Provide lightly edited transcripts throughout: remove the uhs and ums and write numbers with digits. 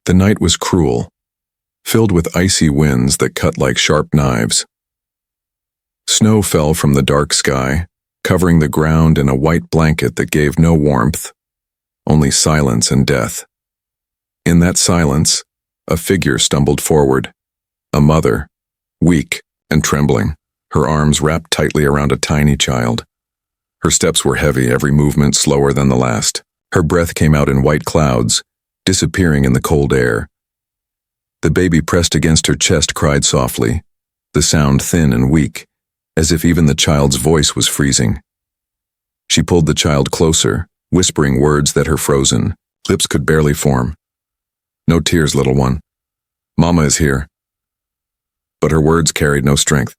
The night was cruel, filled with icy winds that cut like sharp knives. Snow fell from the dark sky, covering the ground in a white blanket that gave no warmth, only silence and death. In that silence, a figure stumbled forward, a mother, weak and trembling, her arms wrapped tightly around a tiny child. Her steps were heavy, every movement slower than the last. Her breath came out in white clouds, disappearing in the cold air. The baby pressed against her chest cried softly, the sound thin and weak, as if even the child's voice was freezing. She pulled the child closer, whispering words that her frozen lips could barely form. "No tears, little one. Mama is here." But her words carried no strength.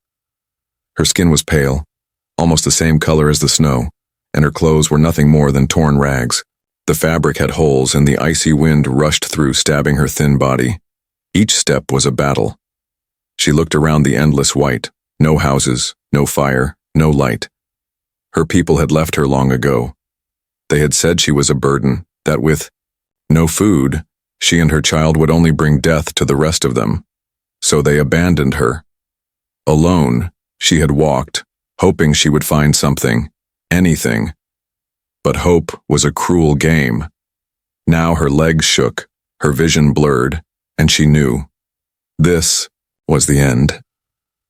Her skin was pale, almost the same color as the snow, and her clothes were nothing more than torn rags. The fabric had holes, and the icy wind rushed through, stabbing her thin body. Each step was a battle. She looked around the endless white. No houses, no fire, no light. Her people had left her long ago. They had said she was a burden, that with no food, she and her child would only bring death to the rest of them. So they abandoned her. Alone, she had walked, hoping she would find something, anything. But hope was a cruel game. Now her legs shook, her vision blurred, and she knew. This was the end.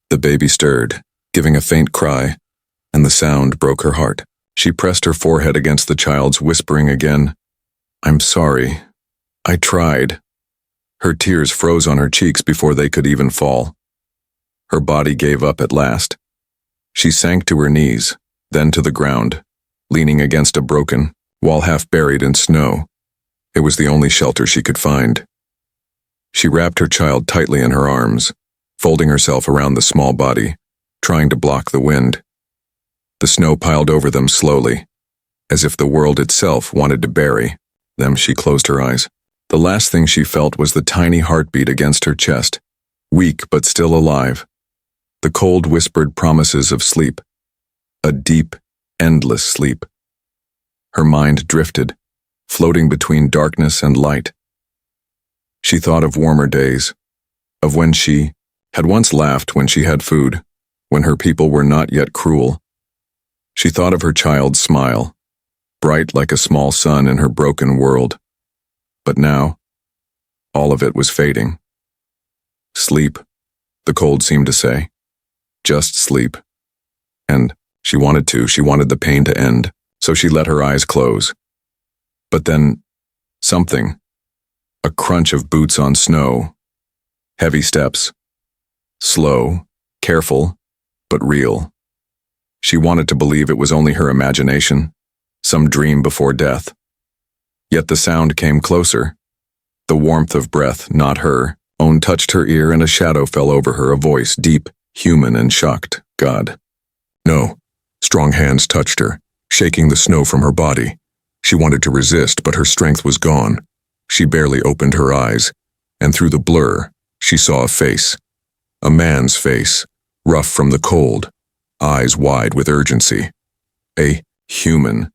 The baby stirred, giving a faint cry, and the sound broke her heart. She pressed her forehead against the child's, whispering again, "I'm sorry. I tried." Her tears froze on her cheeks before they could even fall. Her body gave up at last. She sank to her knees, then to the ground, leaning against a broken wall half buried in snow. It was the only shelter she could find. She wrapped her child tightly in her arms, folding herself around the small body, trying to block the wind. The snow piled over them slowly, as if the world itself wanted to bury them. She closed her eyes. The last thing she felt was the tiny heartbeat against her chest, weak but still alive. The cold whispered promises of sleep, a deep, endless sleep. Her mind drifted, floating between darkness and light. She thought of warmer days, of when she had once laughed when she had food, when her people were not yet cruel. She thought of her child's smile, bright like a small sun in her broken world. But now, all of it was fading. Sleep, the cold seemed to say. Just sleep. And she wanted the pain to end, so she let her eyes close. But then, something, a crunch of boots on snow, heavy steps, slow, careful, but real. She wanted to believe it was only her imagination, some dream before death. Yet the sound came closer. The warmth of breath, not her own, touched her ear, and a shadow fell over her, a voice, deep, human, and shocked. "God." "No." Strong hands touched her, shaking the snow from her body. She wanted to resist, but her strength was gone. She barely opened her eyes, and through the blur, she saw a face. A man's face, rough from the cold, eyes wide with urgency. A human.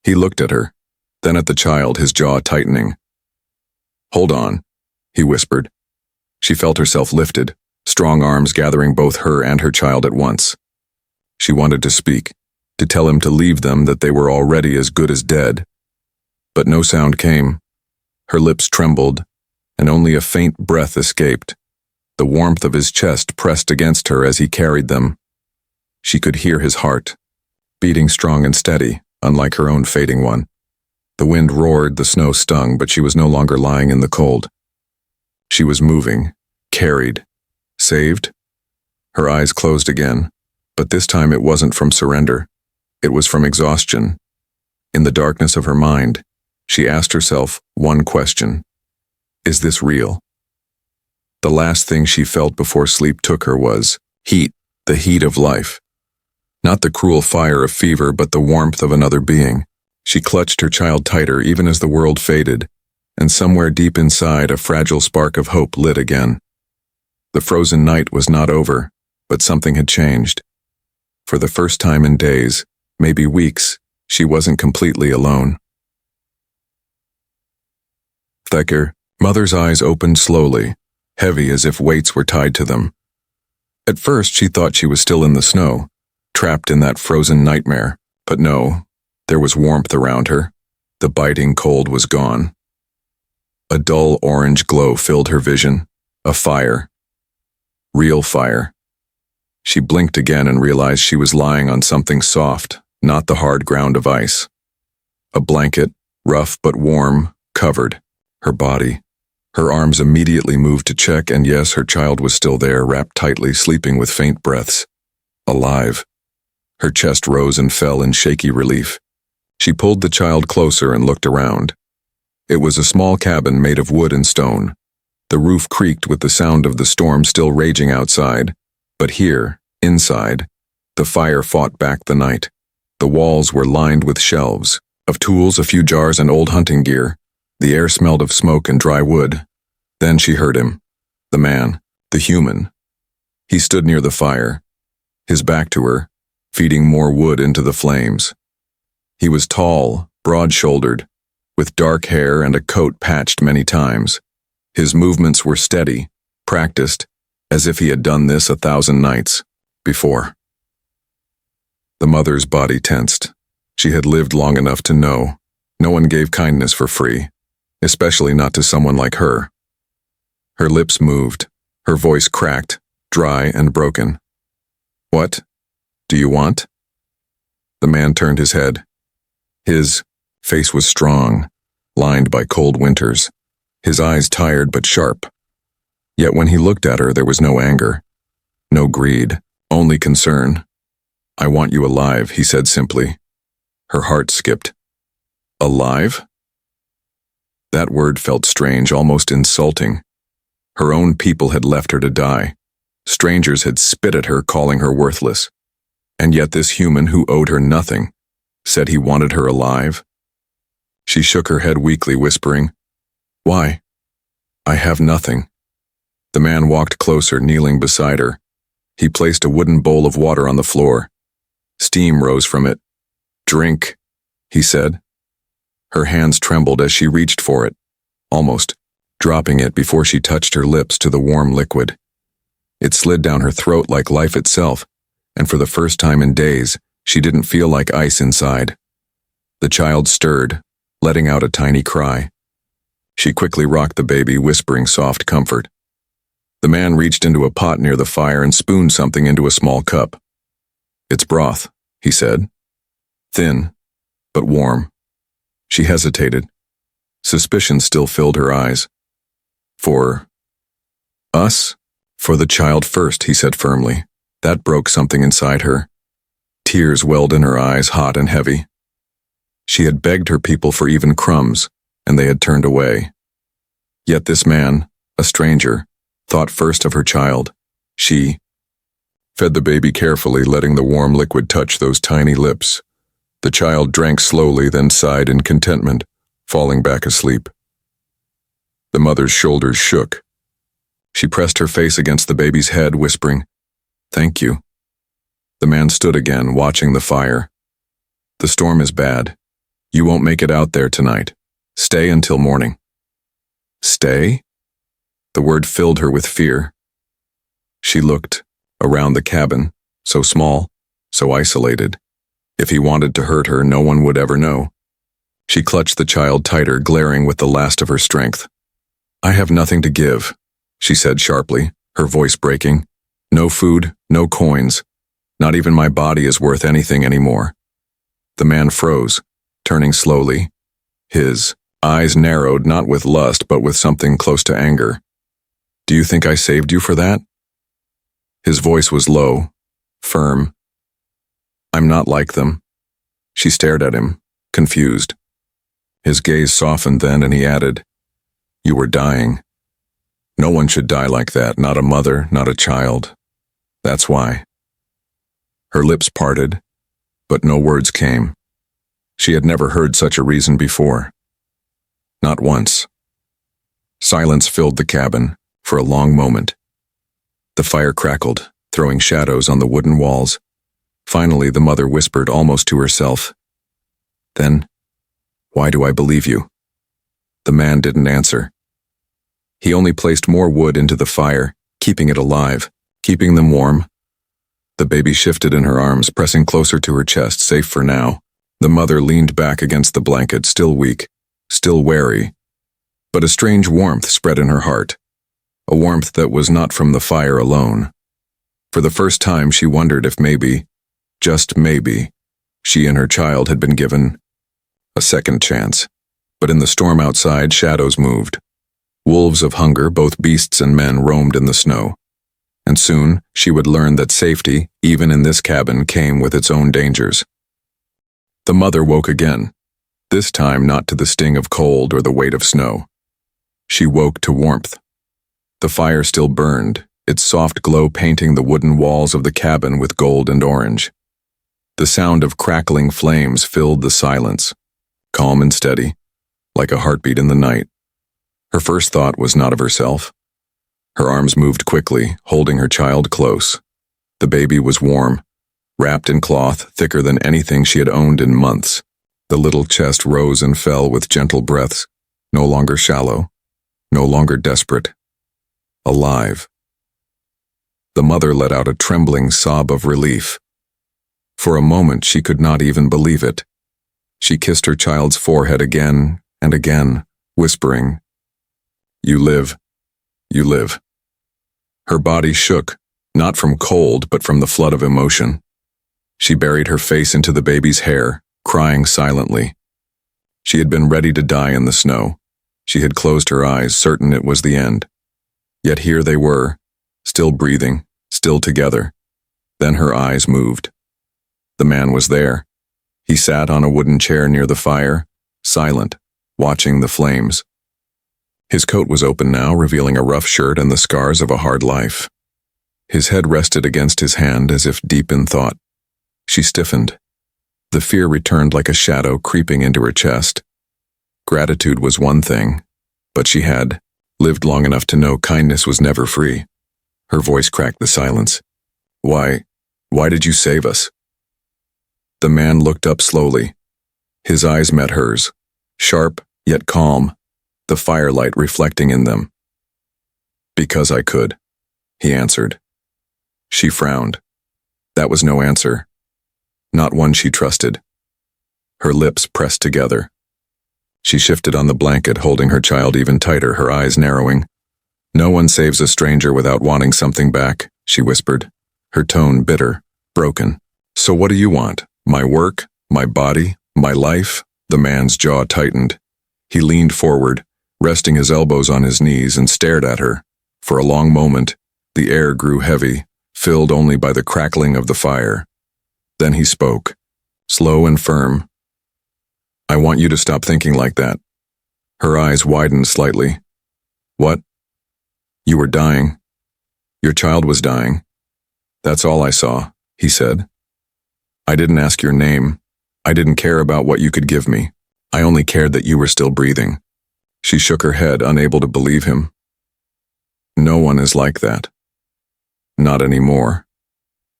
He looked at her, then at the child, his jaw tightening. "Hold on," he whispered. She felt herself lifted, strong arms gathering both her and her child at once. She wanted to speak, to tell him to leave them, that they were already as good as dead. But no sound came. Her lips trembled, and only a faint breath escaped. The warmth of his chest pressed against her as he carried them. She could hear his heart, beating strong and steady, unlike her own fading one. The wind roared, the snow stung, but she was no longer lying in the cold. She was moving, carried, saved. Her eyes closed again, but this time it wasn't from surrender. It was from exhaustion. In the darkness of her mind, she asked herself one question. Is this real? The last thing she felt before sleep took her was heat, the heat of life. Not the cruel fire of fever, but the warmth of another being. She clutched her child tighter even as the world faded, and somewhere deep inside a fragile spark of hope lit again. The frozen night was not over, but something had changed. For the first time in days, maybe weeks, she wasn't completely alone. Thacker, Mother's eyes opened slowly, heavy as if weights were tied to them. At first she thought she was still in the snow, trapped in that frozen nightmare, but no, there was warmth around her. The biting cold was gone. A dull orange glow filled her vision, a fire. Real fire. She blinked again and realized she was lying on something soft, not the hard ground of ice. A blanket, rough but warm, covered her body. Her arms immediately moved to check, and yes, her child was still there, wrapped tightly, sleeping with faint breaths. Alive. Her chest rose and fell in shaky relief. She pulled the child closer and looked around. It was a small cabin made of wood and stone. The roof creaked with the sound of the storm still raging outside. But here, inside, the fire fought back the night. The walls were lined with shelves, of tools, a few jars, and old hunting gear. The air smelled of smoke and dry wood. Then she heard him. The man, the human. He stood near the fire, his back to her, feeding more wood into the flames. He was tall, broad-shouldered, with dark hair and a coat patched many times. His movements were steady, practiced, as if he had done this 1,000 nights before. The mother's body tensed. She had lived long enough to know no one gave kindness for free, especially not to someone like her. Her lips moved, her voice cracked, dry and broken. "What do you want?" The man turned his head. His face was strong, lined by cold winters, his eyes tired but sharp. Yet when he looked at her, there was no anger, no greed, only concern. "I want you alive," he said simply. Her heart skipped. Alive? That word felt strange, almost insulting. Her own people had left her to die. Strangers had spit at her, calling her worthless. And yet this human who owed her nothing said he wanted her alive. She shook her head weakly, whispering, "Why? I have nothing." The man walked closer, kneeling beside her. He placed a wooden bowl of water on the floor. Steam rose from it. "Drink," he said. Her hands trembled as she reached for it, almost dropping it before she touched her lips to the warm liquid. It slid down her throat like life itself, and for the first time in days, she didn't feel like ice inside. The child stirred, letting out a tiny cry. She quickly rocked the baby, whispering soft comfort. The man reached into a pot near the fire and spooned something into a small cup. "It's broth," he said. Thin, but warm. She hesitated. Suspicion still filled her eyes. "For us?" "For the child first," he said firmly. That broke something inside her. Tears welled in her eyes, hot and heavy. She had begged her people for even crumbs, and they had turned away. Yet this man, a stranger, thought first of her child. She fed the baby carefully, letting the warm liquid touch those tiny lips. The child drank slowly, then sighed in contentment, falling back asleep. The mother's shoulders shook. She pressed her face against the baby's head, whispering, "Thank you." The man stood again, watching the fire. "The storm is bad. You won't make it out there tonight. Stay until morning." "Stay?" The word filled her with fear. She looked around the cabin, so small, so isolated. If he wanted to hurt her, no one would ever know. She clutched the child tighter, glaring with the last of her strength. "I have nothing to give," she said sharply, her voice breaking. "No food, no coins. Not even my body is worth anything anymore." The man froze, turning slowly. His eyes narrowed, not with lust, but with something close to anger. "Do you think I saved you for that?" His voice was low, firm. "I'm not like them." She stared at him, confused. His gaze softened then, and he added, "You were dying. No one should die like that, not a mother, not a child. That's why." Her lips parted, but no words came. She had never heard such a reason before. Not once. Silence filled the cabin for a long moment. The fire crackled, throwing shadows on the wooden walls. Finally, the mother whispered almost to herself, "Then, why do I believe you?" The man didn't answer. He only placed more wood into the fire, keeping it alive, keeping them warm. The baby shifted in her arms, pressing closer to her chest, safe for now. The mother leaned back against the blanket, still weak, still wary. But a strange warmth spread in her heart, a warmth that was not from the fire alone. For the first time, she wondered if maybe, just maybe, she and her child had been given a second chance. But in the storm outside, shadows moved. Wolves of hunger, both beasts and men, roamed in the snow. And soon, she would learn that safety, even in this cabin, came with its own dangers. The mother woke again, this time not to the sting of cold or the weight of snow. She woke to warmth. The fire still burned, its soft glow painting the wooden walls of the cabin with gold and orange. The sound of crackling flames filled the silence, calm and steady, like a heartbeat in the night. Her first thought was not of herself. Her arms moved quickly, holding her child close. The baby was warm, wrapped in cloth thicker than anything she had owned in months. The little chest rose and fell with gentle breaths, no longer shallow, no longer desperate, alive. The mother let out a trembling sob of relief. For a moment she could not even believe it. She kissed her child's forehead again and again, whispering, "You live, you live." Her body shook, not from cold but from the flood of emotion. She buried her face into the baby's hair, crying silently. She had been ready to die in the snow. She had closed her eyes, certain it was the end. Yet here they were, still breathing, still together. Then her eyes moved. The man was there. He sat on a wooden chair near the fire, silent, watching the flames. His coat was open now, revealing a rough shirt and the scars of a hard life. His head rested against his hand as if deep in thought. She stiffened. The fear returned like a shadow creeping into her chest. Gratitude was one thing, but she had lived long enough to know kindness was never free. Her voice cracked the silence. Why did you save us?" The man looked up slowly. His eyes met hers, sharp yet calm, the firelight reflecting in them. "Because I could," he answered. She frowned. That was no answer. Not one she trusted. Her lips pressed together. She shifted on the blanket, holding her child even tighter, her eyes narrowing. "No one saves a stranger without wanting something back," she whispered, her tone bitter, broken. "So what do you want? My work? My body? My life?" The man's jaw tightened. He leaned forward, resting his elbows on his knees, and stared at her. For a long moment, the air grew heavy, filled only by the crackling of the fire. Then he spoke, slow and firm. "I want you to stop thinking like that." Her eyes widened slightly. "What?" "You were dying. Your child was dying. That's all I saw," he said. "I didn't ask your name. I didn't care about what you could give me. I only cared that you were still breathing." She shook her head, unable to believe him. "No one is like that. Not anymore."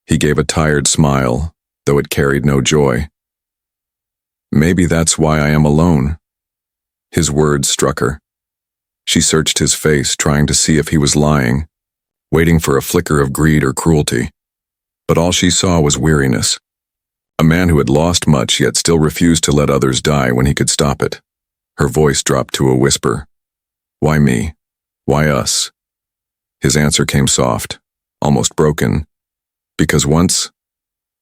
He gave a tired smile, though it carried no joy. "Maybe that's why I am alone." His words struck her. She searched his face, trying to see if he was lying, waiting for a flicker of greed or cruelty. But all she saw was weariness. A man who had lost much yet still refused to let others die when he could stop it. Her voice dropped to a whisper. "Why me? Why us?" His answer came soft, almost broken. "Because once,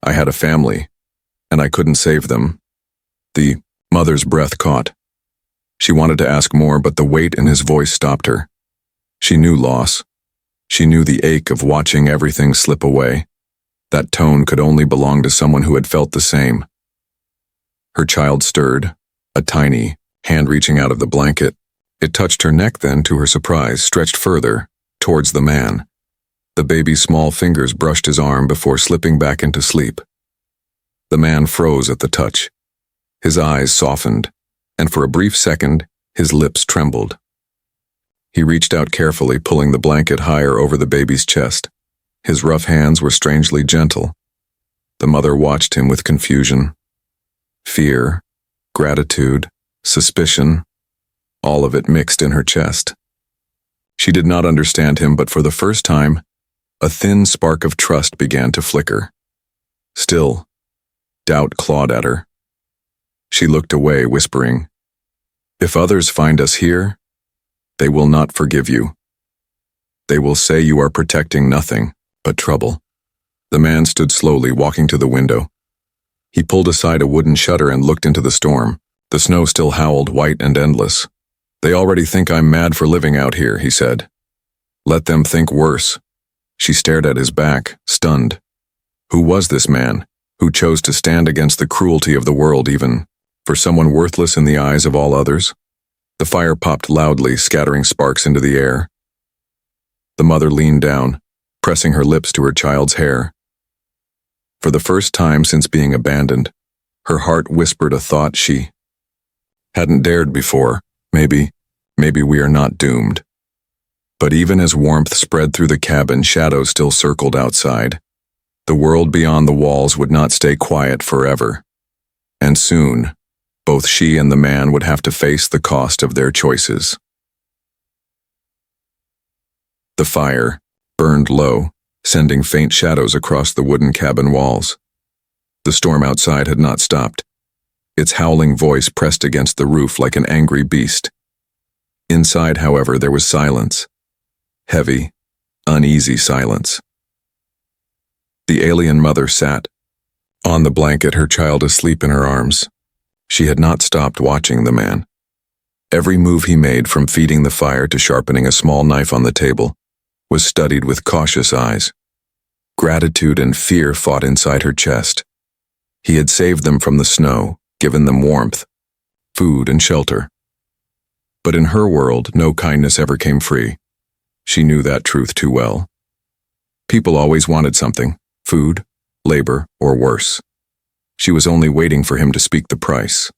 I had a family, and I couldn't save them." The mother's breath caught. She wanted to ask more, but the weight in his voice stopped her. She knew loss. She knew the ache of watching everything slip away. That tone could only belong to someone who had felt the same. Her child stirred, a tiny hand reaching out of the blanket. It touched her neck, then, to her surprise, stretched further, towards the man. The baby's small fingers brushed his arm before slipping back into sleep. The man froze at the touch. His eyes softened, and for a brief second, his lips trembled. He reached out carefully, pulling the blanket higher over the baby's chest. His rough hands were strangely gentle. The mother watched him with confusion. Fear, gratitude, suspicion, all of it mixed in her chest. She did not understand him, but for the first time, a thin spark of trust began to flicker. Still, doubt clawed at her. She looked away, whispering, "If others find us here, they will not forgive you. They will say you are protecting nothing but trouble." The man stood slowly, walking to the window. He pulled aside a wooden shutter and looked into the storm. The snow still howled, white and endless. "They already think I'm mad for living out here," he said. "Let them think worse." She stared at his back, stunned. Who was this man, who chose to stand against the cruelty of the world, even for someone worthless in the eyes of all others? The fire popped loudly, scattering sparks into the air. The mother leaned down, pressing her lips to her child's hair. For the first time since being abandoned, her heart whispered a thought she hadn't dared before. Maybe we are not doomed. But even as warmth spread through the cabin, shadows still circled outside. The world beyond the walls would not stay quiet forever. And soon, both she and the man would have to face the cost of their choices. The fire burned low, sending faint shadows across the wooden cabin walls. The storm outside had not stopped. Its howling voice pressed against the roof like an angry beast. Inside, however, there was silence. Heavy, uneasy silence. The alien mother sat on the blanket, her child asleep in her arms. She had not stopped watching the man. Every move he made, from feeding the fire to sharpening a small knife on the table, was studied with cautious eyes. Gratitude and fear fought inside her chest. He had saved them from the snow, given them warmth, food, and shelter. But in her world, no kindness ever came free. She knew that truth too well. People always wanted something: food, labor, or worse. She was only waiting for him to speak the price.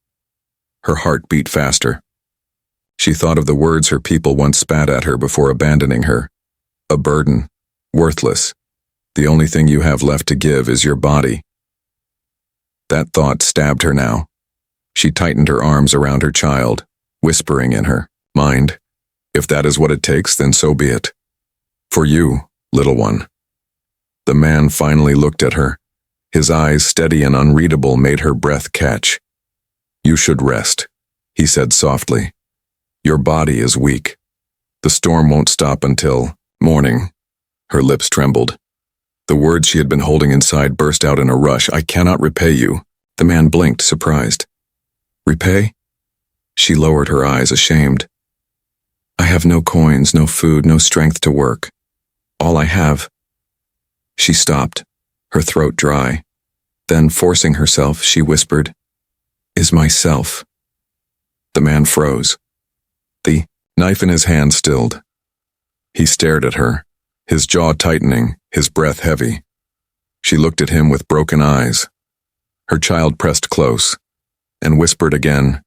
Her heart beat faster. She thought of the words her people once spat at her before abandoning her. A burden, worthless. The only thing you have left to give is your body. That thought stabbed her now. She tightened her arms around her child, whispering in her mind, "If that is what it takes, then so be it. For you, little one." The man finally looked at her. His eyes, steady and unreadable, made her breath catch. "You should rest," he said softly. "Your body is weak. The storm won't stop until morning." Her lips trembled. The words she had been holding inside burst out in a rush. "I cannot repay you." The man blinked, surprised. "Repay?" She lowered her eyes, ashamed. "I have no coins, no food, no strength to work. All I have—" She stopped, her throat dry. Then, forcing herself, she whispered, "Is myself." The man froze. The knife in his hand stilled. He stared at her, his jaw tightening, his breath heavy. She looked at him with broken eyes. Her child pressed close and whispered again,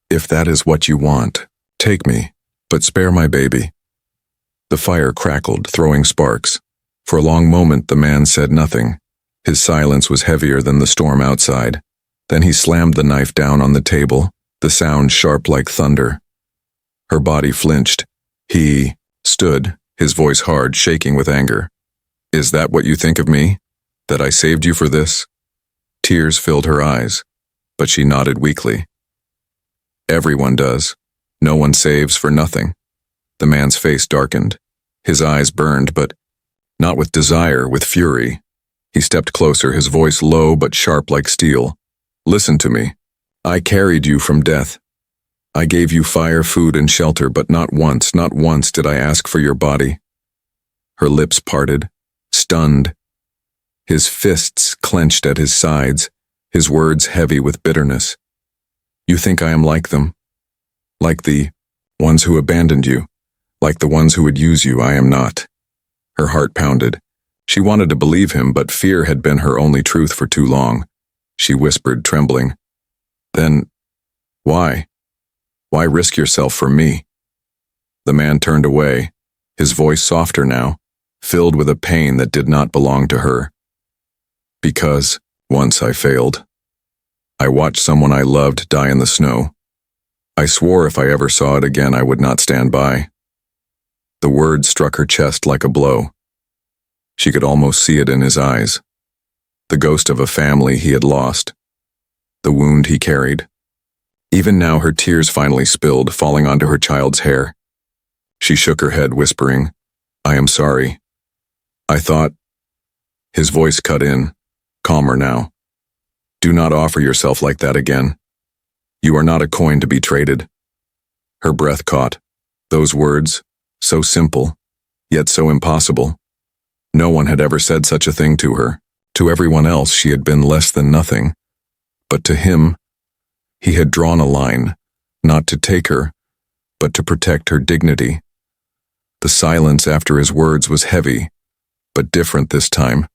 "If that is what you want, take me, but spare my baby." The fire crackled, throwing sparks. For a long moment, the man said nothing. His silence was heavier than the storm outside. Then he slammed the knife down on the table, the sound sharp like thunder. Her body flinched. He stood, his voice hard, shaking with anger. "Is that what you think of me? That I saved you for this?" Tears filled her eyes, but she nodded weakly. "Everyone does. No one saves for nothing." The man's face darkened. His eyes burned, but not with desire, with fury. He stepped closer, his voice low but sharp like steel. "Listen to me. I carried you from death. I gave you fire, food, and shelter, but not once did I ask for your body." Her lips parted, stunned. His fists clenched at his sides, his words heavy with bitterness. "You think I am like them? Like the ones who abandoned you? Like the ones who would use you? I am not." Her heart pounded. She wanted to believe him, but fear had been her only truth for too long. She whispered, trembling, "Then, why? Why risk yourself for me?" The man turned away, his voice softer now, filled with a pain that did not belong to her. "Because once I failed. I watched someone I loved die in the snow. I swore if I ever saw it again, I would not stand by. The word struck her chest like a blow. She could almost see it in his eyes. The ghost of a family he had lost. The wound he carried. Even now her tears finally spilled, falling onto her child's hair. She shook her head, whispering, "I am sorry. I thought—" His voice cut in, calmer now. "Do not offer yourself like that again. You are not a coin to be traded." Her breath caught. Those words, so simple, yet so impossible. No one had ever said such a thing to her. To everyone else she had been less than nothing. But to him, he had drawn a line, not to take her, but to protect her dignity. The silence after his words was heavy, but different this time.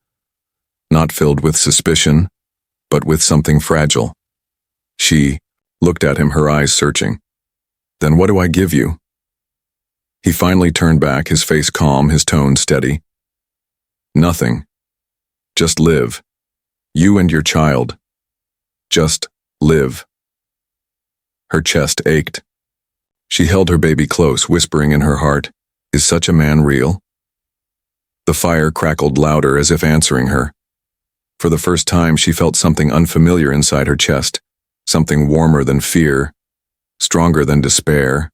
Not filled with suspicion, but with something fragile. She looked at him, her eyes searching. "Then what do I give you?" He finally turned back, his face calm, his tone steady. "Nothing. Just live. You and your child. Just live." Her chest ached. She held her baby close, whispering in her heart, "Is such a man real?" The fire crackled louder as if answering her. For the first time she felt something unfamiliar inside her chest, something warmer than fear, stronger than despair,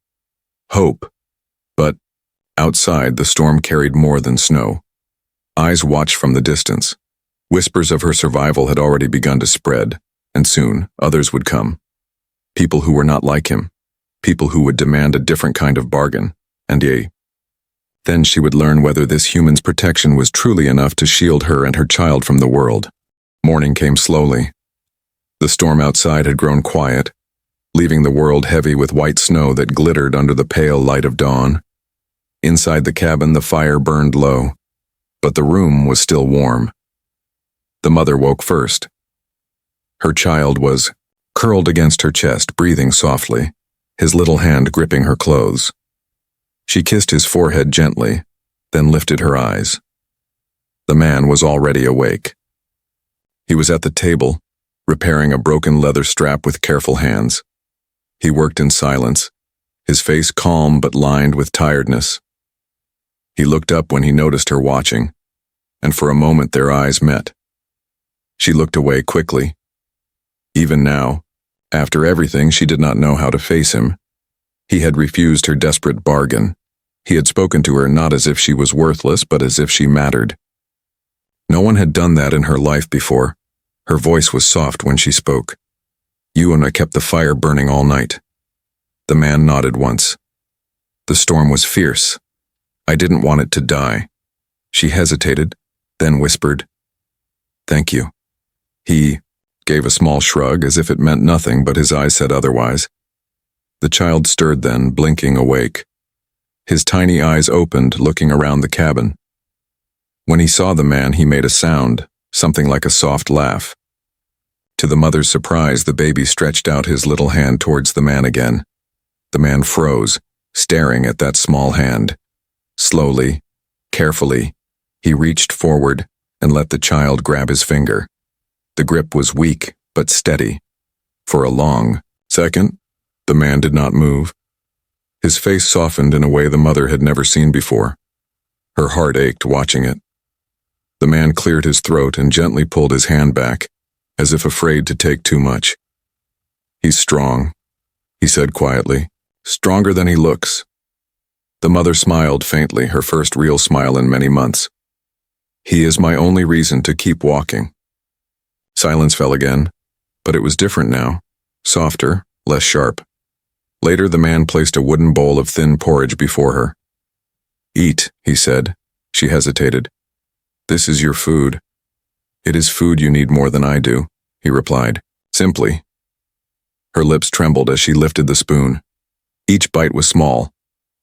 hope. But outside the storm carried more than snow. Eyes watched from the distance. Whispers of her survival had already begun to spread, and soon others would come. People who were not like him, people who would demand a different kind of bargain, and then she would learn whether this human's protection was truly enough to shield her and her child from the world. Morning came slowly. The storm outside had grown quiet, leaving the world heavy with white snow that glittered under the pale light of dawn. Inside the cabin the fire burned low, but the room was still warm. The mother woke first. Her child was curled against her chest, breathing softly, his little hand gripping her clothes. She kissed his forehead gently, then lifted her eyes. The man was already awake. He was at the table, repairing a broken leather strap with careful hands. He worked in silence, his face calm but lined with tiredness. He looked up when he noticed her watching, and for a moment their eyes met. She looked away quickly. Even now, after everything, she did not know how to face him. He had refused her desperate bargain. He had spoken to her not as if she was worthless, but as if she mattered. No one had done that in her life before. Her voice was soft when she spoke. "You and I kept the fire burning all night." The man nodded once. "The storm was fierce. I didn't want it to die." She hesitated, then whispered, "Thank you." He gave a small shrug as if it meant nothing, but his eyes said otherwise. The child stirred then, blinking awake. His tiny eyes opened, looking around the cabin. When he saw the man, he made a sound, something like a soft laugh. To the mother's surprise, the baby stretched out his little hand towards the man again. The man froze, staring at that small hand. Slowly, carefully, he reached forward and let the child grab his finger. The grip was weak, but steady. For a long second, the man did not move. His face softened in a way the mother had never seen before. Her heart ached watching it. The man cleared his throat and gently pulled his hand back, as if afraid to take too much. "He's strong," he said quietly. "Stronger than he looks." The mother smiled faintly, her first real smile in many months. "He is my only reason to keep walking." Silence fell again, but it was different now, softer, less sharp. Later, the man placed a wooden bowl of thin porridge before her. "Eat," he said. She hesitated. "This is your food." "It is food you need more than I do," he replied, simply. Her lips trembled as she lifted the spoon. Each bite was small,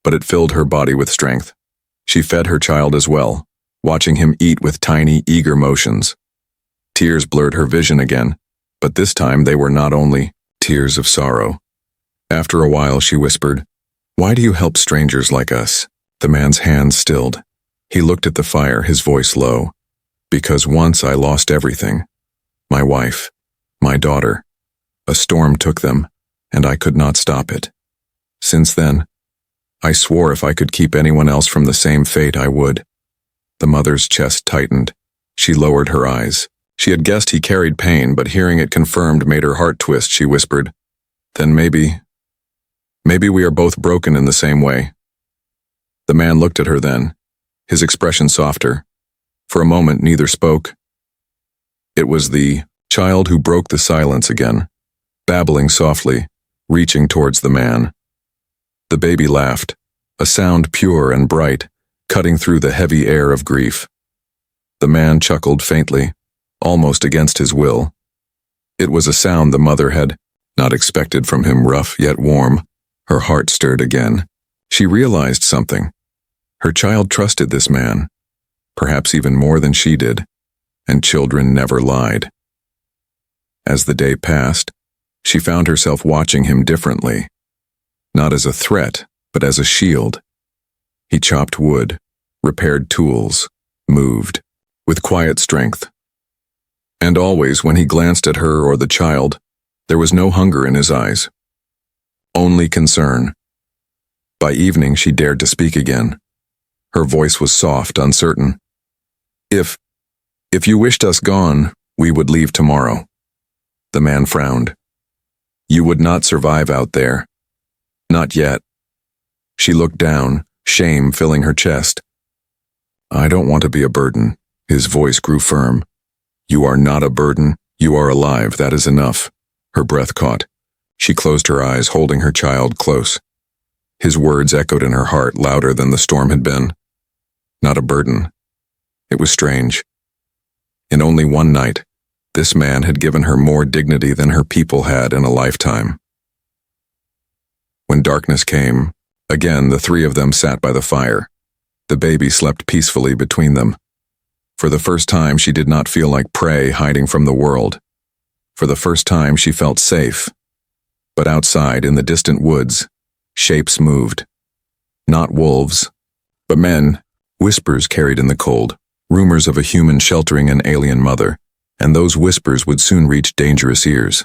but it filled her body with strength. She fed her child as well, watching him eat with tiny, eager motions. Tears blurred her vision again, but this time they were not only tears of sorrow. After a while she whispered, "Why do you help strangers like us?" The man's hands stilled. He looked at the fire, his voice low. "Because once I lost everything. My wife, my daughter. A storm took them, and I could not stop it. Since then, I swore if I could keep anyone else from the same fate, I would. The mother's chest tightened. She lowered her eyes. She had guessed he carried pain, but hearing it confirmed made her heart twist. She whispered, "Then maybe we are both broken in the same way." The man looked at her then, his expression softer. For a moment, neither spoke. It was the child who broke the silence again, babbling softly, reaching towards the man. The baby laughed, a sound pure and bright, cutting through the heavy air of grief. The man chuckled faintly, almost against his will. It was a sound the mother had not expected from him, rough yet warm. Her heart stirred again. She realized something. Her child trusted this man, perhaps even more than she did, and children never lied. As the day passed, she found herself watching him differently, not as a threat, but as a shield. He chopped wood, repaired tools, moved, with quiet strength. And always, when he glanced at her or the child, there was no hunger in his eyes, only concern. By evening, she dared to speak again. Her voice was soft, uncertain. If you wished us gone, we would leave tomorrow." The man frowned. "You would not survive out there. Not yet." She looked down, shame filling her chest. "I don't want to be a burden." His voice grew firm. "You are not a burden. You are alive. That is enough." Her breath caught. She closed her eyes, holding her child close. His words echoed in her heart louder than the storm had been. Not a burden. It was strange. In only one night, this man had given her more dignity than her people had in a lifetime. When darkness came, again the three of them sat by the fire. The baby slept peacefully between them. For the first time, she did not feel like prey hiding from the world. For the first time, she felt safe. But outside, in the distant woods, shapes moved. Not wolves, but men, whispers carried in the cold, rumors of a human sheltering an alien mother, and those whispers would soon reach dangerous ears.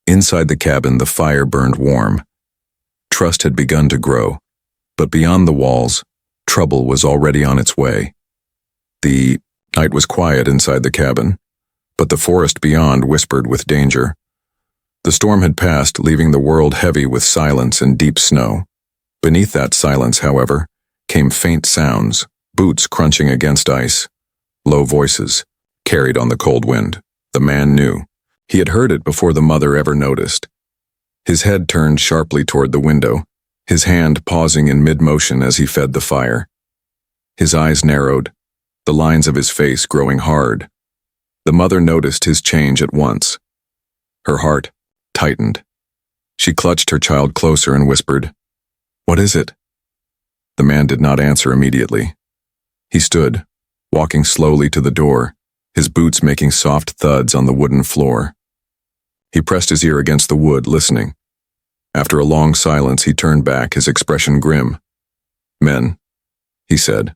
Inside the cabin, the fire burned warm. Trust had begun to grow, but beyond the walls, trouble was already on its way. The night was quiet inside the cabin, but the forest beyond whispered with danger. The storm had passed, leaving the world heavy with silence and deep snow. Beneath that silence, however, came faint sounds, boots crunching against ice, low voices, carried on the cold wind. The man knew. He had heard it before the mother ever noticed. His head turned sharply toward the window, his hand pausing in mid-motion as he fed the fire. His eyes narrowed, the lines of his face growing hard. The mother noticed his change at once. Her heart tightened. She clutched her child closer and whispered, "What is it?" The man did not answer immediately. He stood, walking slowly to the door, his boots making soft thuds on the wooden floor. He pressed his ear against the wood, listening. After a long silence, he turned back, his expression grim. "Men," he said.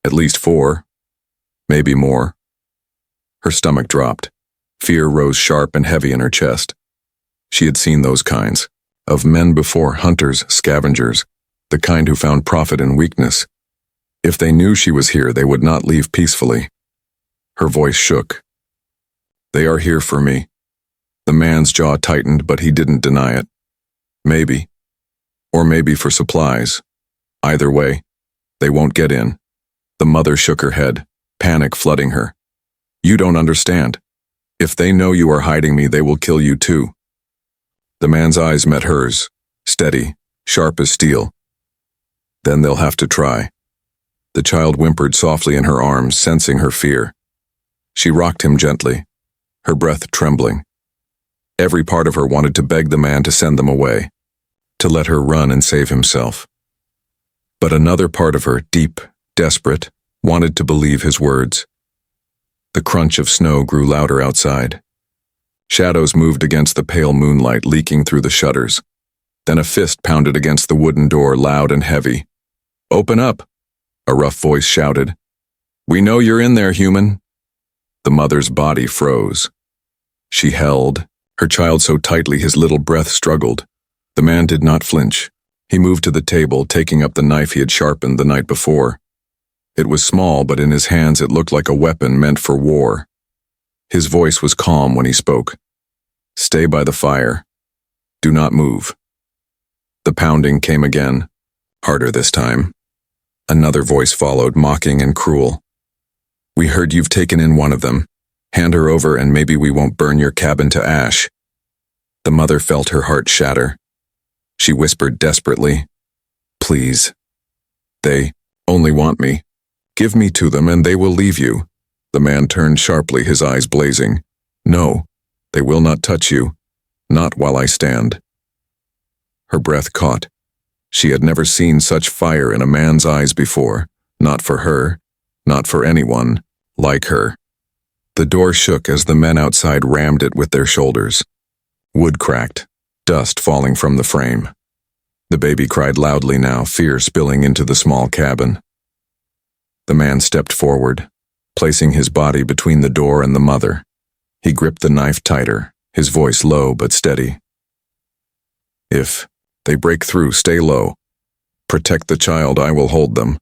"At least 4, maybe more." Her stomach dropped. Fear rose sharp and heavy in her chest. She had seen those kinds, of men before, hunters, scavengers, the kind who found profit in weakness. If they knew she was here, they would not leave peacefully. Her voice shook. "They are here for me." The man's jaw tightened, but he didn't deny it. "Maybe. Or maybe for supplies. Either way, they won't get in." The mother shook her head, panic flooding her. "You don't understand. If they know you are hiding me, they will kill you too." The man's eyes met hers, steady, sharp as steel. "Then they'll have to try." The child whimpered softly in her arms, sensing her fear. She rocked him gently, her breath trembling. Every part of her wanted to beg the man to send them away, to let her run and save himself. But another part of her, deep, desperate, wanted to believe his words. The crunch of snow grew louder outside. Shadows moved against the pale moonlight, leaking through the shutters. Then a fist pounded against the wooden door, loud and heavy. "Open up," a rough voice shouted. "We know you're in there, human." The mother's body froze. She held her child so tightly his little breath struggled. The man did not flinch. He moved to the table, taking up the knife he had sharpened the night before. It was small, but in his hands it looked like a weapon meant for war. His voice was calm when he spoke. "Stay by the fire. Do not move." The pounding came again, harder this time. Another voice followed, mocking and cruel. "We heard you've taken in one of them. Hand her over and maybe we won't burn your cabin to ash." The mother felt her heart shatter. She whispered desperately, "Please. They only want me. Give me to them and they will leave you." The man turned sharply, his eyes blazing. "No, they will not touch you. Not while I stand." Her breath caught. She had never seen such fire in a man's eyes before. Not for her, not for anyone like her. The door shook as the men outside rammed it with their shoulders. Wood cracked, dust falling from the frame. The baby cried loudly now, fear spilling into the small cabin. The man stepped forward, placing his body between the door and the mother. He gripped the knife tighter, his voice low but steady. "If they break through, stay low. Protect the child, I will hold them."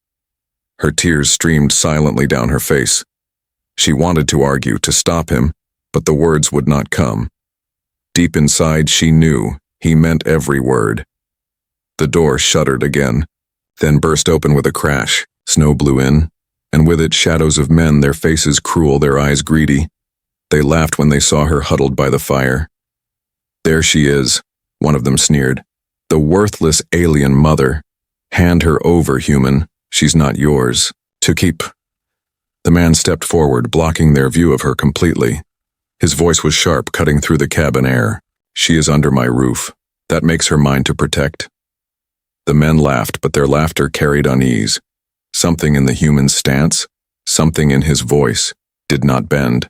Her tears streamed silently down her face. She wanted to argue, to stop him, but the words would not come. Deep inside, she knew he meant every word. The door shuddered again, then burst open with a crash. Snow blew in, and with it shadows of men, their faces cruel, their eyes greedy. They laughed when they saw her huddled by the fire. "There she is," one of them sneered. "The worthless alien mother. Hand her over, human. She's not yours to keep." The man stepped forward, blocking their view of her completely. His voice was sharp, cutting through the cabin air. "She is under my roof. That makes her mine to protect." The men laughed, but their laughter carried unease. Something in the human's stance, something in his voice, did not bend.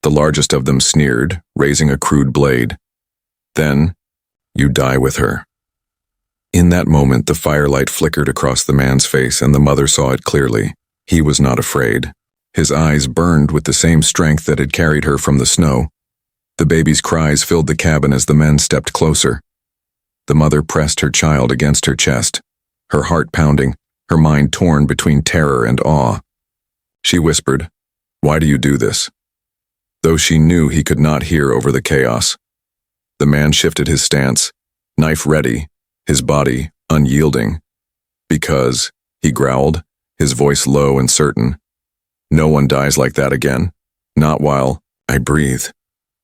The largest of them sneered, raising a crude blade. "Then, you die with her." In that moment, the firelight flickered across the man's face, and the mother saw it clearly. He was not afraid. His eyes burned with the same strength that had carried her from the snow. The baby's cries filled the cabin as the men stepped closer. The mother pressed her child against her chest, her heart pounding, her mind torn between terror and awe. She whispered, "Why do you do this?" Though she knew he could not hear over the chaos. The man shifted his stance, knife ready, his body unyielding. "Because," he growled, his voice low and certain, "no one dies like that again. Not while I breathe."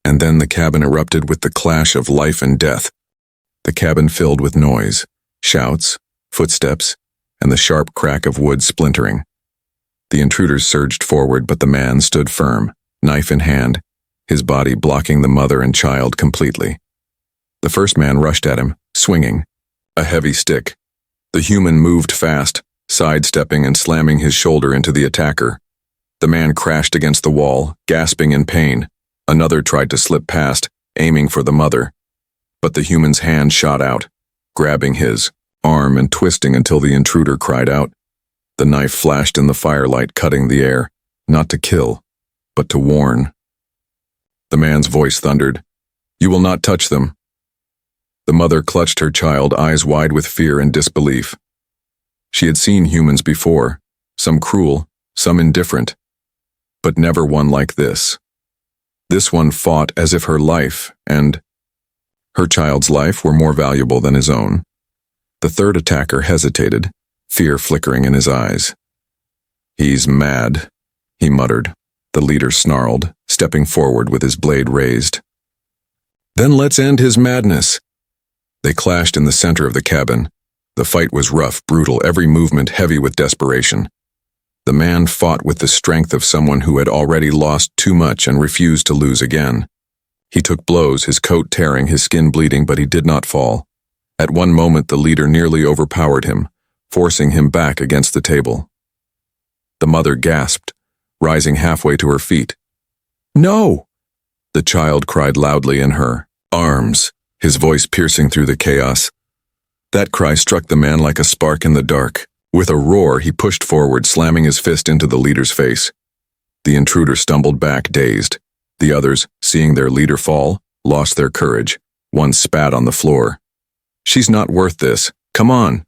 And then the cabin erupted with the clash of life and death. The cabin filled with noise, shouts, footsteps, and the sharp crack of wood splintering. The intruders surged forward, but the man stood firm, knife in hand, his body blocking the mother and child completely. The first man rushed at him, swinging a heavy stick. The human moved fast, sidestepping and slamming his shoulder into the attacker. The man crashed against the wall, gasping in pain. Another tried to slip past, aiming for the mother. But the human's hand shot out, grabbing his arm and twisting until the intruder cried out. The knife flashed in the firelight, cutting the air, not to kill, but to warn. The man's voice thundered, "You will not touch them." The mother clutched her child, eyes wide with fear and disbelief. She had seen humans before, some cruel, some indifferent, but never one like this. This one fought as if her life and her child's life were more valuable than his own. The third attacker hesitated, fear flickering in his eyes. "He's mad," he muttered. The leader snarled, stepping forward with his blade raised. "Then let's end his madness." They clashed in the center of the cabin. The fight was rough, brutal, every movement heavy with desperation. The man fought with the strength of someone who had already lost too much and refused to lose again. He took blows, his coat tearing, his skin bleeding, but he did not fall. At one moment, the leader nearly overpowered him, forcing him back against the table. The mother gasped, rising halfway to her feet. "No!" The child cried loudly in her arms, his voice piercing through the chaos. That cry struck the man like a spark in the dark. With a roar, he pushed forward, slamming his fist into the leader's face. The intruder stumbled back, dazed. The others, seeing their leader fall, lost their courage. One spat on the floor. "She's not worth this," Come on.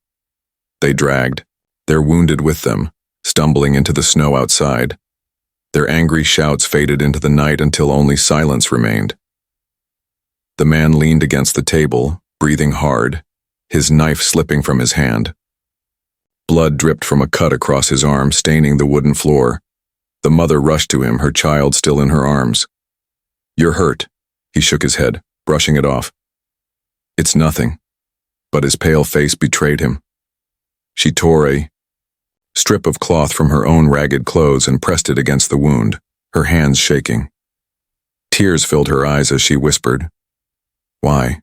They dragged, their wounded with them, stumbling into the snow outside. Their angry shouts faded into the night until only silence remained. The man leaned against the table, breathing hard, his knife slipping from his hand. Blood dripped from a cut across his arm, staining the wooden floor. The mother rushed to him, her child still in her arms. "You're hurt," he shook his head, brushing it off. "It's nothing." But his pale face betrayed him. She tore a strip of cloth from her own ragged clothes and pressed it against the wound, her hands shaking. Tears filled her eyes as she whispered, "Why?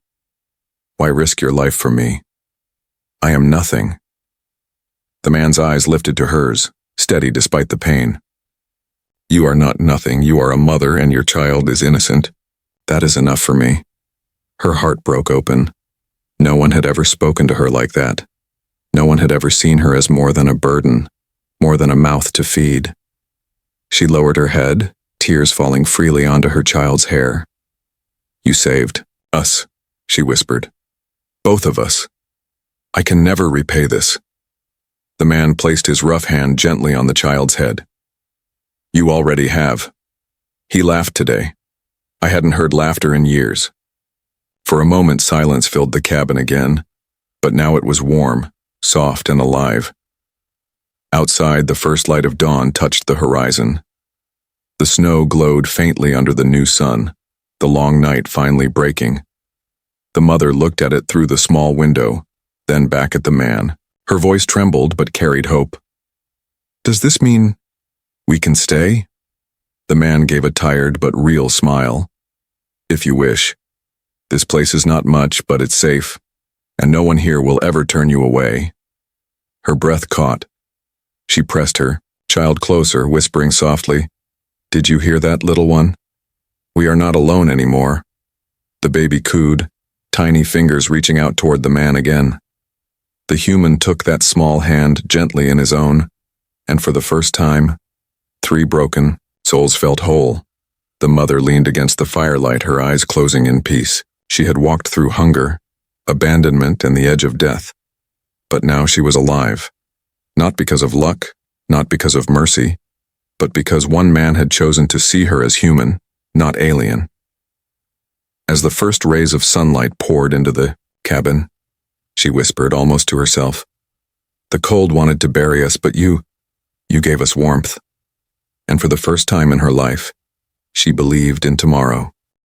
Why risk your life for me? I am nothing." The man's eyes lifted to hers, steady despite the pain. "You are not nothing. You are a mother and your child is innocent. That is enough for me." Her heart broke open. No one had ever spoken to her like that. No one had ever seen her as more than a burden, more than a mouth to feed. She lowered her head, tears falling freely onto her child's hair. "You saved us," she whispered. "Both of us. I can never repay this." The man placed his rough hand gently on the child's head. "You already have." He laughed today. I hadn't heard laughter in years. For a moment silence filled the cabin again, but now it was warm, soft and alive. Outside, the first light of dawn touched the horizon. The snow glowed faintly under the new sun, the long night finally breaking. The mother looked at it through the small window, then back at the man. Her voice trembled but carried hope. "Does this mean we can stay?" The man gave a tired but real smile. "If you wish. This place is not much, but it's safe, and no one here will ever turn you away." Her breath caught. She pressed her child closer, whispering softly, "Did you hear that, little one? We are not alone anymore." The baby cooed, tiny fingers reaching out toward the man again. The human took that small hand gently in his own, and for the first time, 3 broken souls felt whole. The mother leaned against the firelight, her eyes closing in peace. She had walked through hunger, abandonment, and the edge of death. But now she was alive. Not because of luck, not because of mercy, but because one man had chosen to see her as human, not alien. As the first rays of sunlight poured into the cabin, she whispered almost to herself, "The cold wanted to bury us, but you gave us warmth." And for the first time in her life, she believed in tomorrow.